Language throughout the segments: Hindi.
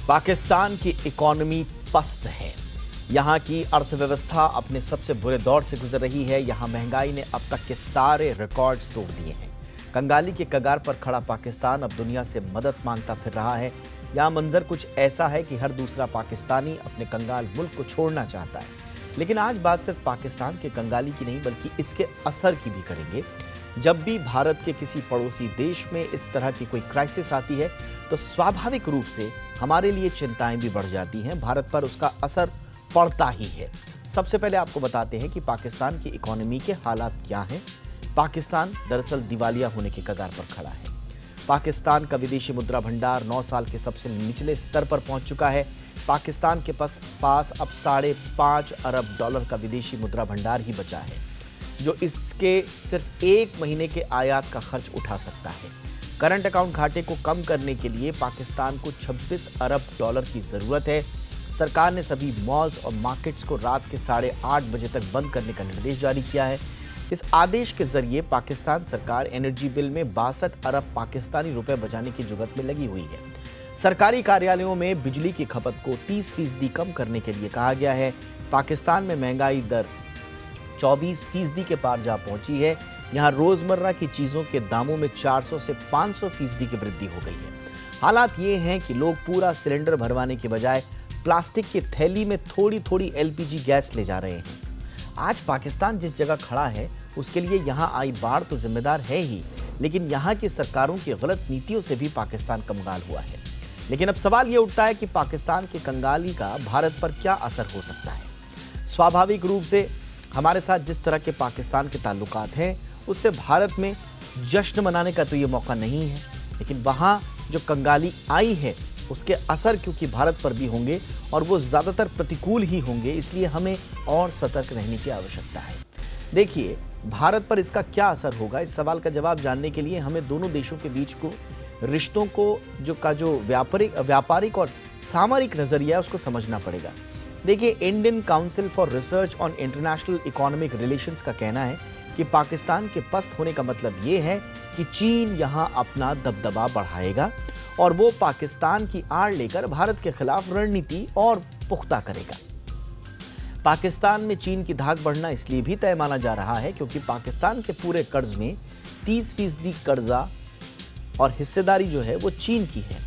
पाकिस्तान की इकोनॉमी पस्त है। यहाँ की अर्थव्यवस्था अपने सबसे बुरे दौर से गुजर रही है। यहाँ महंगाई ने अब तक के सारे रिकॉर्ड्स तोड़ दिए हैं। कंगाली के कगार पर खड़ा पाकिस्तान अब दुनिया से मदद मांगता फिर रहा है। यहाँ मंजर कुछ ऐसा है कि हर दूसरा पाकिस्तानी अपने कंगाल मुल्क को छोड़ना चाहता है। लेकिन आज बात सिर्फ पाकिस्तान के कंगाली की नहीं बल्कि इसके असर की भी करेंगे। जब भी भारत के किसी पड़ोसी देश में इस तरह की कोई क्राइसिस आती है तो स्वाभाविक रूप से हमारे लिए चिंताएं भी बढ़ जाती हैं। भारत पर उसका असर पड़ता ही है। सबसे पहले आपको बताते हैं कि पाकिस्तान की इकोनॉमी के हालात क्या हैं। पाकिस्तान दरअसल दिवालिया होने के कगार पर खड़ा है। पाकिस्तान का विदेशी मुद्रा भंडार 9 साल के सबसे निचले स्तर पर पहुंच चुका है। पाकिस्तान के पास अब $5.5 अरब का विदेशी मुद्रा भंडार ही बचा है, जो इसके सिर्फ 1 महीने के आयात का खर्च उठा सकता है। करंट अकाउंट घाटे को कम करने के लिए पाकिस्तान को $26 अरब की जरूरत है। सरकार ने सभी मॉल्स और मार्केट्स को रात के 8:30 बजे तक बंद करने का निर्देश जारी किया है। इस आदेश के जरिए पाकिस्तान सरकार एनर्जी बिल में 62 अरब पाकिस्तानी रुपए बचाने की जुगत में लगी हुई है। सरकारी कार्यालयों में बिजली की खपत को 30% कम करने के लिए कहा गया है। पाकिस्तान में महंगाई दर 24% के पार जा पहुंची है। यहाँ रोजमर्रा की चीजों के दामों में 400 से 500% की वृद्धि हो गई है। हालात ये हैं कि लोग पूरा सिलेंडर भरवाने के बजाय प्लास्टिक की थैली में थोड़ी थोड़ी एलपीजी गैस ले जा रहे हैं। आज पाकिस्तान जिस जगह खड़ा है उसके लिए यहाँ आई बाढ़ तो जिम्मेदार है ही, लेकिन यहाँ की सरकारों की गलत नीतियों से भी पाकिस्तान कंगाल हुआ है। लेकिन अब सवाल ये उठता है कि पाकिस्तान के कंगाली का भारत पर क्या असर हो सकता है। स्वाभाविक रूप से हमारे साथ जिस तरह के पाकिस्तान के ताल्लुकात हैं उससे भारत में जश्न मनाने का तो ये मौका नहीं है, लेकिन वहाँ जो कंगाली आई है उसके असर क्योंकि भारत पर भी होंगे और वो ज़्यादातर प्रतिकूल ही होंगे, इसलिए हमें और सतर्क रहने की आवश्यकता है। देखिए, भारत पर इसका क्या असर होगा, इस सवाल का जवाब जानने के लिए हमें दोनों देशों के बीच को रिश्तों को जो व्यापारिक और सामरिक नज़रिया है उसको समझना पड़ेगा। देखिए, Indian council for research on international economic relations का कहना है कि पाकिस्तान के पस्त होने का मतलब ये है कि चीन यहां अपना दबदबा बढ़ाएगा और वो पाकिस्तान की आड़ लेकर भारत के खिलाफ रणनीति और पुख्ता करेगा। पाकिस्तान में चीन की धाक बढ़ना इसलिए भी तय माना जा रहा है क्योंकि पाकिस्तान के पूरे कर्ज में 30% कर्जा और हिस्सेदारी जो है वो चीन की है।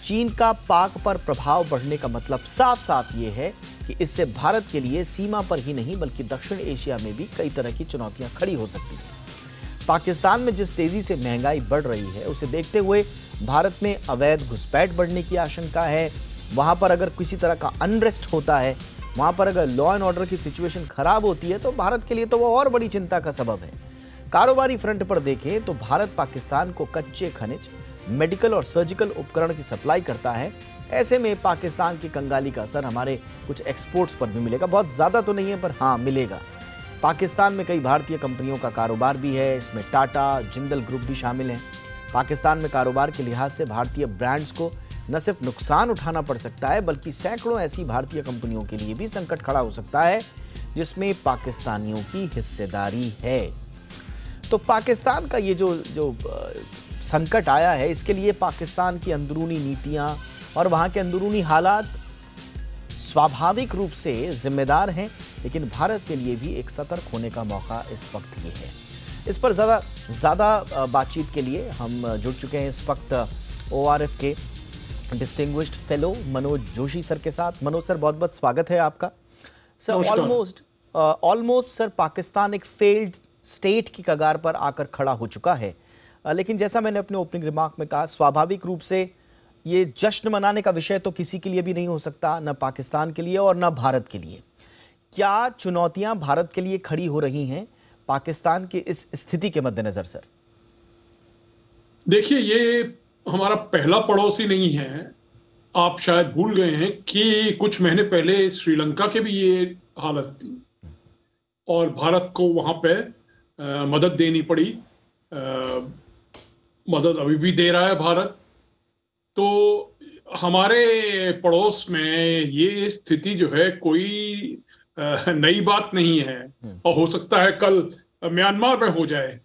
चीन का पाक पर प्रभाव बढ़ने का मतलब साफ साफ ये है कि इससे भारत के लिए सीमा पर ही नहीं बल्कि दक्षिण एशिया में भी कई तरह की चुनौतियां खड़ी हो सकती हैं। पाकिस्तान में जिस तेजी से महंगाई बढ़ रही है उसे देखते हुए भारत में अवैध घुसपैठ बढ़ने की आशंका है। वहां पर अगर किसी तरह का अनरेस्ट होता है, वहां पर अगर लॉ एंड ऑर्डर की सिचुएशन खराब होती है तो भारत के लिए तो वो और बड़ी चिंता का सबब है। कारोबारी फ्रंट पर देखें तो भारत पाकिस्तान को कच्चे खनिज, मेडिकल और सर्जिकल उपकरण की सप्लाई करता है। ऐसे में पाकिस्तान की कंगाली का असर हमारे कुछ एक्सपोर्ट्स पर भी मिलेगा। बहुत ज़्यादा तो नहीं है पर हाँ मिलेगा। पाकिस्तान में कई भारतीय कंपनियों का कारोबार भी है, इसमें टाटा, जिंदल ग्रुप भी शामिल हैं। पाकिस्तान में कारोबार के लिहाज से भारतीय ब्रांड्स को न सिर्फ नुकसान उठाना पड़ सकता है बल्कि सैकड़ों ऐसी भारतीय कंपनियों के लिए भी संकट खड़ा हो सकता है जिसमें पाकिस्तानियों की हिस्सेदारी है। तो पाकिस्तान का ये जो संकट आया है इसके लिए पाकिस्तान की अंदरूनी नीतियां और वहां के अंदरूनी हालात स्वाभाविक रूप से जिम्मेदार हैं, लेकिन भारत के लिए भी एक सतर्क होने का मौका इस वक्त ये है। इस पर ज़्यादा बातचीत के लिए हम जुड़ चुके हैं इस वक्त ORF के distinguished fellow Manoj Joshi sir के साथ। मनोज सर, बहुत बहुत स्वागत है आपका। सर, ऑलमोस्ट सर पाकिस्तान एक फेल्ड स्टेट की कगार पर आकर खड़ा हो चुका है, लेकिन जैसा मैंने अपने ओपनिंग रिमार्क में कहा, स्वाभाविक रूप से ये जश्न मनाने का विषय तो किसी के लिए भी नहीं हो सकता, न पाकिस्तान के लिए और न भारत के लिए। क्या चुनौतियां भारत के लिए खड़ी हो रही हैं पाकिस्तान की इस स्थिति के मद्देनजर सर? देखिए, ये हमारा पहला पड़ोसी नहीं है। आप शायद भूल गए हैं कि कुछ महीने पहले श्रीलंका के भी ये हालत थी और भारत को वहां पे मदद देनी पड़ी। मदद अभी भी दे रहा है भारत। तो हमारे पड़ोस में ये स्थिति जो है कोई नई बात नहीं है और हो सकता है कल म्यांमार में हो जाए।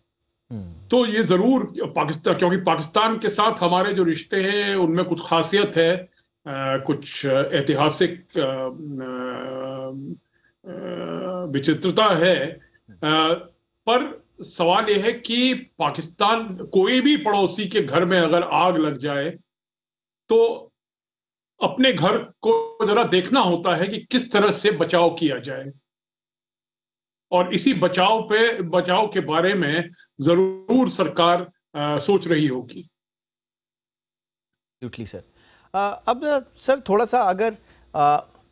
तो ये जरूर पाकिस्तान, क्योंकि पाकिस्तान के साथ हमारे जो रिश्ते हैं उनमें कुछ खासियत है। कुछ ऐतिहासिक विचित्रता है। पर सवाल यह है कि पाकिस्तान, कोई भी पड़ोसी के घर में अगर आग लग जाए तो अपने घर को जरा देखना होता है कि किस तरह से बचाव किया जाए, और इसी बचाव के बारे में जरूर सरकार सोच रही होगी। Absolutely sir. अब सर थोड़ा सा अगर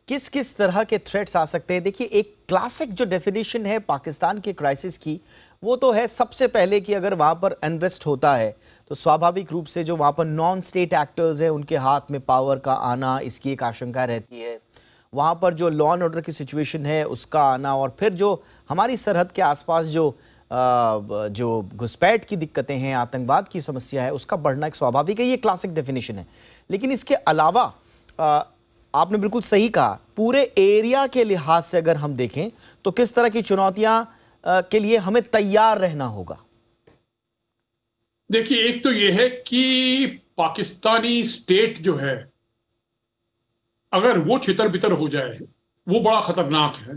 किस किस तरह के थ्रेट्स आ सकते हैं, देखिए एक क्लासिक जो डेफिनेशन है पाकिस्तान के क्राइसिस की वो तो है सबसे पहले कि अगर वहाँ पर अनरेस्ट होता है तो स्वाभाविक रूप से जो वहाँ पर नॉन स्टेट एक्टर्स हैं उनके हाथ में पावर का आना, इसकी एक आशंका रहती है। वहाँ पर जो लॉ एंड ऑर्डर की सिचुएशन है उसका आना, और फिर जो हमारी सरहद के आसपास जो घुसपैठ की दिक्कतें हैं, आतंकवाद की समस्या है, उसका बढ़ना एक स्वाभाविक है। ये क्लासिक डेफिनेशन है। लेकिन इसके अलावा आपने बिल्कुल सही कहा, पूरे एरिया के लिहाज से अगर हम देखें तो किस तरह की चुनौतियां के लिए हमें तैयार रहना होगा। देखिए, एक तो यह है कि पाकिस्तानी स्टेट जो है अगर वो छितर बितर हो जाए वो बड़ा खतरनाक है।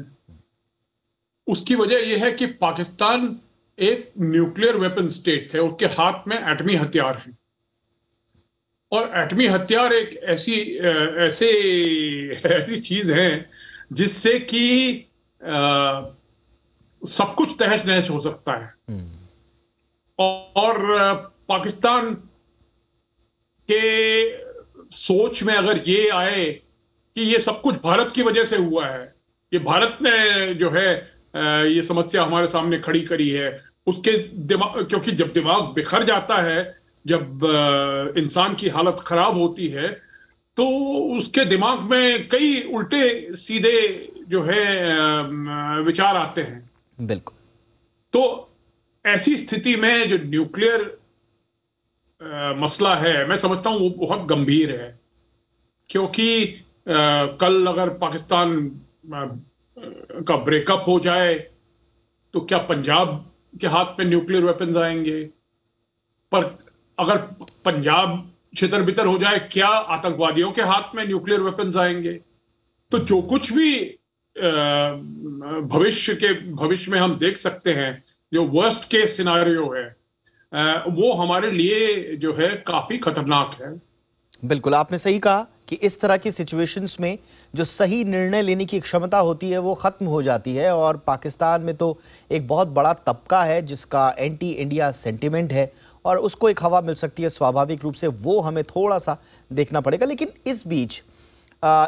उसकी वजह यह है कि पाकिस्तान एक न्यूक्लियर वेपन स्टेट है, उसके हाथ में एटमी हथियार हैं, और एटमी हथियार एक ऐसी चीज है जिससे कि सब कुछ तहस नहस हो सकता है। और पाकिस्तान के सोच में अगर ये आए कि ये सब कुछ भारत की वजह से हुआ है, ये भारत ने जो है ये समस्या हमारे सामने खड़ी करी है, उसके दिमाग, क्योंकि जब दिमाग बिखर जाता है, जब इंसान की हालत खराब होती है तो उसके दिमाग में कई उल्टे सीधे जो है विचार आते हैं। बिल्कुल। तो ऐसी स्थिति में जो न्यूक्लियर मसला है, मैं समझता हूं वो बहुत गंभीर है, क्योंकि कल अगर पाकिस्तान का ब्रेकअप हो जाए तो क्या पंजाब के हाथ में न्यूक्लियर वेपन्स आएंगे? पर अगर पंजाब छितर बितर हो जाए, क्या आतंकवादियों के हाथ में न्यूक्लियर वेपन्स आएंगे? तो जो कुछ भी भविष्य में हम देख सकते हैं, जो वर्स्ट केस सिनारियो है, वो हमारे लिए जो है काफी खतरनाक है। बिल्कुल, आपने सही कहा कि इस तरह की सिचुएशंस में जो सही निर्णय लेने की क्षमता होती है वो खत्म हो जाती है, और पाकिस्तान में तो एक बहुत बड़ा तबका है जिसका एंटी इंडिया सेंटिमेंट है और उसको एक हवा मिल सकती है। स्वाभाविक रूप से वो हमें थोड़ा सा देखना पड़ेगा। लेकिन इस बीच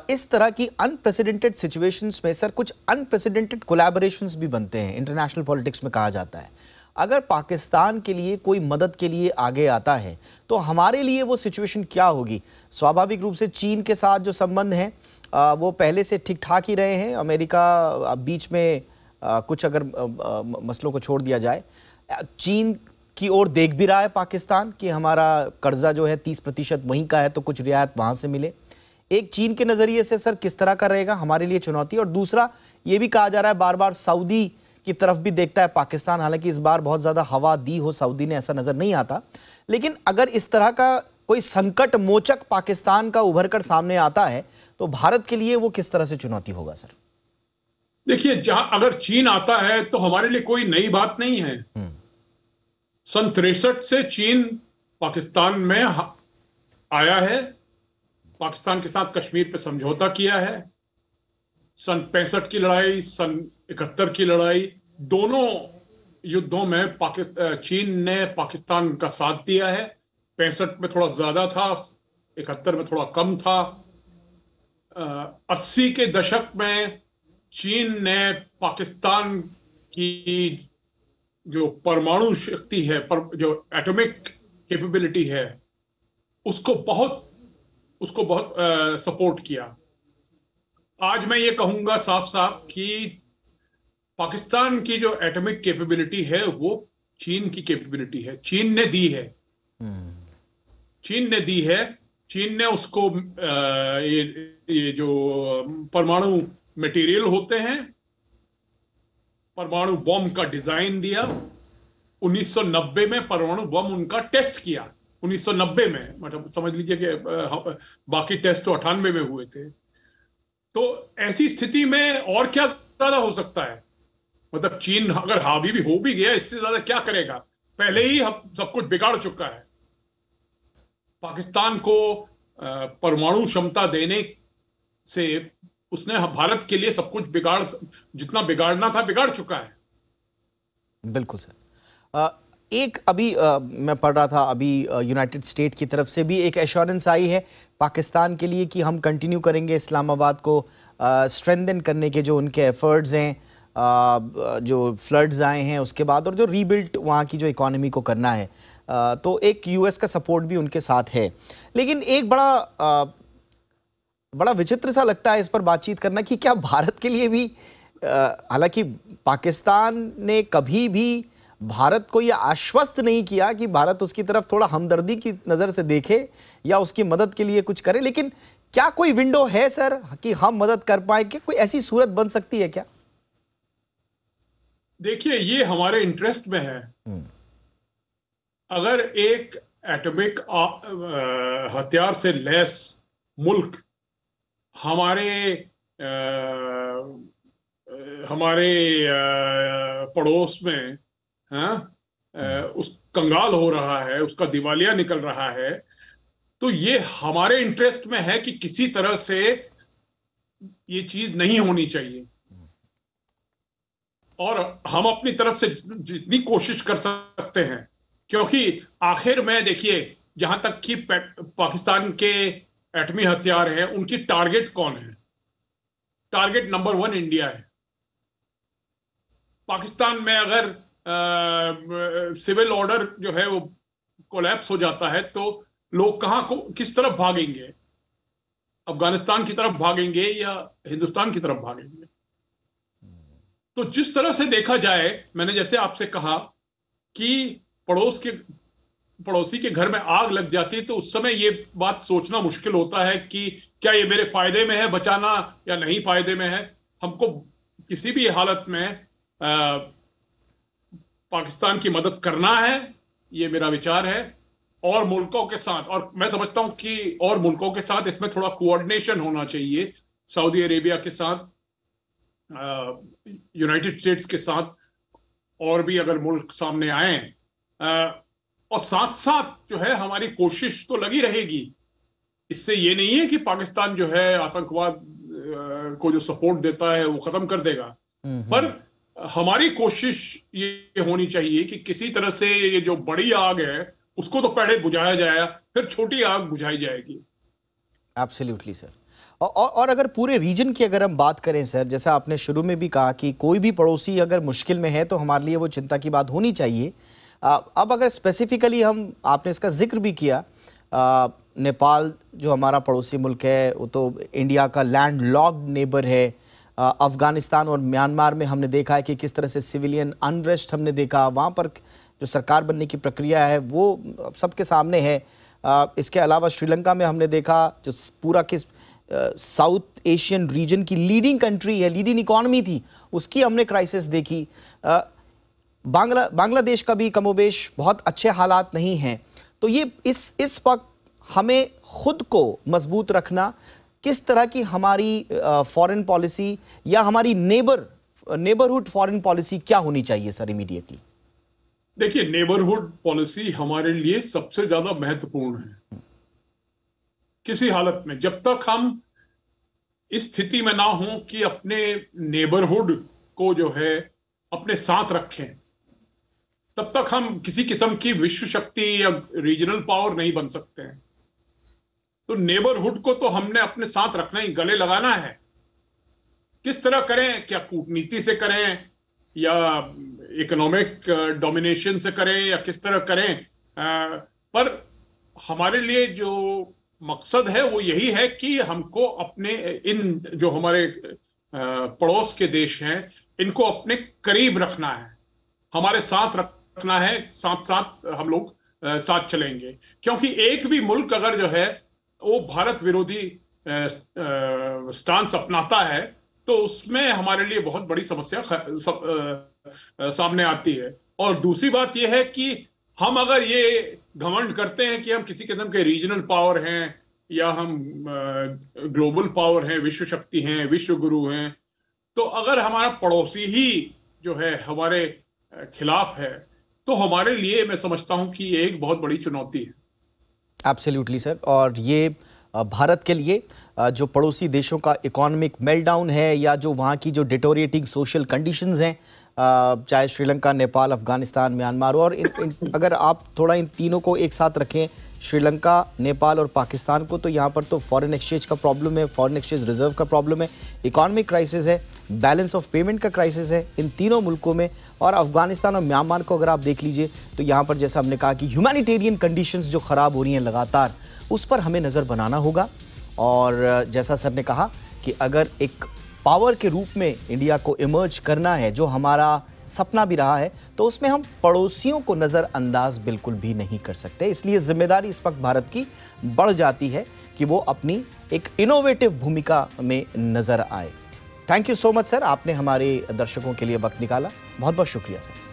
इस तरह की अनप्रेसिडेंटेड सिचुएशंस में सर कुछ अनप्रेसिडेंटेड कोलैबोरेशंस भी बनते हैं, इंटरनेशनल पॉलिटिक्स में कहा जाता है। अगर पाकिस्तान के लिए कोई मदद के लिए आगे आता है तो हमारे लिए वो सिचुएशन क्या होगी? स्वाभाविक रूप से चीन के साथ जो संबंध हैं वो पहले से ठीक ठाक ही रहे हैं। अमेरिका बीच में कुछ अगर मसलों को छोड़ दिया जाए, चीन की ओर देख भी रहा है पाकिस्तान कि हमारा कर्जा जो है 30% वहीं का है तो कुछ रियायत वहाँ से मिले। एक चीन के नज़रिए से सर किस तरह का रहेगा हमारे लिए चुनौती? और दूसरा ये भी कहा जा रहा है बार बार सऊदी की तरफ भी देखता है पाकिस्तान, हालांकि इस बार बहुत ज़्यादा हवा दी हो सऊदी ने ऐसा नज़र नहीं आता। लेकिन अगर इस तरह का कोई संकट मोचक पाकिस्तान का उभर कर सामने आता है तो भारत के लिए वो किस तरह से चुनौती होगा सर? देखिए, जहां अगर चीन आता है तो हमारे लिए कोई नई बात नहीं है। सन 63 से चीन पाकिस्तान में आया है, पाकिस्तान के साथ कश्मीर पे समझौता किया है। सन 65 की लड़ाई, सन 71 की लड़ाई, दोनों युद्धों में चीन ने पाकिस्तान का साथ दिया है। 65 में थोड़ा ज्यादा था, 71 में थोड़ा कम था। 80 के दशक में चीन ने पाकिस्तान की जो परमाणु शक्ति है, जो एटॉमिक कैपेबिलिटी है, उसको बहुत सपोर्ट किया। आज मैं ये कहूंगा साफ साफ कि पाकिस्तान की जो एटॉमिक कैपेबिलिटी है वो चीन की कैपेबिलिटी है, चीन ने दी है। चीन ने उसको ये जो परमाणु मटेरियल होते हैं, परमाणु बम का डिजाइन दिया। 1990 में परमाणु बम उनका टेस्ट किया 1990 में, मतलब समझ लीजिए कि बाकी टेस्ट तो 98 में हुए थे। तो ऐसी स्थिति में और क्या ज्यादा हो सकता है? मतलब चीन अगर हावी भी हो भी गया, इससे ज्यादा क्या करेगा? पहले ही सब कुछ बिगाड़ चुका है। पाकिस्तान को परमाणु क्षमता देने से उसने भारत के लिए सब कुछ जितना बिगाड़ना था बिगाड़ चुका है। बिल्कुल सर। एक अभी मैं पढ़ रहा था अभी यूनाइटेड स्टेट की तरफ से भी एक एश्योरेंस आई है पाकिस्तान के लिए कि हम कंटिन्यू करेंगे इस्लामाबाद को स्ट्रेंथन करने के जो उनके एफर्ट्स हैं, जो फ्लड्स आए हैं उसके बाद, और जो रीबिल्ड वहाँ की जो इकोनॉमी को करना है। तो एक यूएस का सपोर्ट भी उनके साथ है। लेकिन एक बड़ा विचित्र सा लगता है इस पर बातचीत करना कि क्या भारत के लिए भी, हालांकि पाकिस्तान ने कभी भी भारत को यह आश्वस्त नहीं किया कि भारत उसकी तरफ थोड़ा हमदर्दी की नज़र से देखे या उसकी मदद के लिए कुछ करे, लेकिन क्या कोई विंडो है सर कि हम मदद कर पाए? क्या कोई ऐसी सूरत बन सकती है क्या? देखिए, ये हमारे इंटरेस्ट में है। अगर एक एटॉमिक हथियार से लैस मुल्क हमारे पड़ोस में उस कंगाल हो रहा है, उसका दिवालिया निकल रहा है, तो ये हमारे इंटरेस्ट में है कि किसी तरह से ये चीज नहीं होनी चाहिए। और हम अपनी तरफ से जितनी कोशिश कर सकते हैं, क्योंकि आखिर में देखिए, जहां तक कि पाकिस्तान के एटमी हथियार हैं, उनकी टारगेट कौन है? टारगेट नंबर 1 इंडिया है। पाकिस्तान में अगर सिविल ऑर्डर जो है वो कोलैप्स हो जाता है तो लोग किस तरफ भागेंगे? अफगानिस्तान की तरफ भागेंगे या हिंदुस्तान की तरफ भागेंगे? तो जिस तरह से देखा जाए, मैंने जैसे आपसे कहा कि पड़ोसी के घर में आग लग जाती है, तो उस समय ये बात सोचना मुश्किल होता है कि क्या ये मेरे फायदे में है बचाना या नहीं फायदे में है। हमको किसी भी हालत में पाकिस्तान की मदद करना है, ये मेरा विचार है। और मुल्कों के साथ, और मैं समझता हूं कि और मुल्कों के साथ इसमें थोड़ा कोऑर्डिनेशन होना चाहिए, सऊदी अरेबिया के साथ, यूनाइटेड स्टेट्स के साथ, और भी अगर मुल्क सामने आए, और साथ साथ जो है हमारी कोशिश तो लगी रहेगी। इससे ये नहीं है कि पाकिस्तान जो है आतंकवाद को जो सपोर्ट देता है वो खत्म कर देगा, पर हमारी कोशिश ये होनी चाहिए कि किसी तरह से ये जो बड़ी आग है उसको तो पहले बुझाया जाए, फिर छोटी आग बुझाई जाएगी। Absolutely sir. और अगर पूरे रीजन की अगर हम बात करें सर, जैसा आपने शुरू में भी कहा कि कोई भी पड़ोसी अगर मुश्किल में है तो हमारे लिए वो चिंता की बात होनी चाहिए। अब अगर स्पेसिफिकली आपने इसका जिक्र भी किया, नेपाल जो हमारा पड़ोसी मुल्क है वो तो इंडिया का लैंड लॉक्ड नेबर है। अफगानिस्तान और म्यांमार में हमने देखा है कि किस तरह से सिविलियन अनरेस्ट हमने देखा, वहाँ पर जो सरकार बनने की प्रक्रिया है वो सबके सामने है। इसके अलावा श्रीलंका में हमने देखा जो पूरा किस साउथ एशियन रीजन की लीडिंग कंट्री है, लीडिंग इकॉनमी थी, उसकी हमने क्राइसिस देखी। बांग्लादेश का भी कमोबेश बहुत अच्छे हालात नहीं हैं। तो ये इस वक्त हमें खुद को मजबूत रखना, किस तरह की हमारी फॉरेन पॉलिसी या हमारी नेबरहुड फॉरेन पॉलिसी क्या होनी चाहिए सर इमीडिएटली? देखिए, नेबरहुड पॉलिसी हमारे लिए सबसे ज्यादा महत्वपूर्ण है। किसी हालत में जब तक हम इस स्थिति में ना हो कि अपने नेबरहुड को जो है अपने साथ रखें, तब तक हम किसी किस्म की विश्व शक्ति या रीजनल पावर नहीं बन सकते हैं। तो नेबरहुड को तो हमने अपने साथ रखना ही, गले लगाना है। किस तरह करें? क्या कूटनीति से करें या इकोनॉमिक डोमिनेशन से करें या किस तरह करें, पर हमारे लिए जो मकसद है वो यही है कि हमको अपने इन जो हमारे पड़ोस के देश हैं इनको अपने करीब रखना है, हमारे साथ रखना है, साथ साथ हम लोग साथ चलेंगे। क्योंकि एक भी मुल्क अगर जो है वो भारत विरोधी स्टांस अपनाता है तो उसमें हमारे लिए बहुत बड़ी समस्या सामने आती है। और दूसरी बात यह है कि हम अगर ये घमंड करते हैं कि हम किसी किस्म के रीजनल पावर हैं या हम ग्लोबल पावर हैं, विश्व शक्ति हैं, विश्व गुरु हैं, तो अगर हमारा पड़ोसी ही जो है हमारे खिलाफ है तो हमारे लिए मैं समझता हूं कि ये एक बहुत बड़ी चुनौती है। Absolutely sir. और ये भारत के लिए जो पड़ोसी देशों का इकोनॉमिक मेल्टडाउन है या जो वहाँ की जो डिटोरिएटिंग सोशल कंडीशंस हैं, चाहे श्रीलंका, नेपाल, अफगानिस्तान, म्यांमार, और अगर आप थोड़ा इन तीनों को एक साथ रखें, श्रीलंका, नेपाल और पाकिस्तान को, तो यहाँ पर तो फॉरेन एक्सचेंज का प्रॉब्लम है, फॉरेन एक्सचेंज रिजर्व का प्रॉब्लम है, इकोनॉमिक क्राइसिस है, बैलेंस ऑफ पेमेंट का क्राइसिस है इन तीनों मुल्कों में। और अफगानिस्तान और म्यांमार को अगर आप देख लीजिए तो यहाँ पर जैसा हमने कहा कि ह्यूमैनिटेरियन कंडीशंस जो ख़राब हो रही हैं लगातार, उस पर हमें नज़र बनाना होगा। और जैसा सर ने कहा कि अगर एक पावर के रूप में इंडिया को इमर्ज करना है, जो हमारा सपना भी रहा है, तो उसमें हम पड़ोसियों को नज़रअंदाज बिल्कुल भी नहीं कर सकते। इसलिए जिम्मेदारी इस वक्त भारत की बढ़ जाती है कि वो अपनी एक इनोवेटिव भूमिका में नज़र आए। Thank you so much sir, आपने हमारे दर्शकों के लिए वक्त निकाला, बहुत बहुत शुक्रिया सर।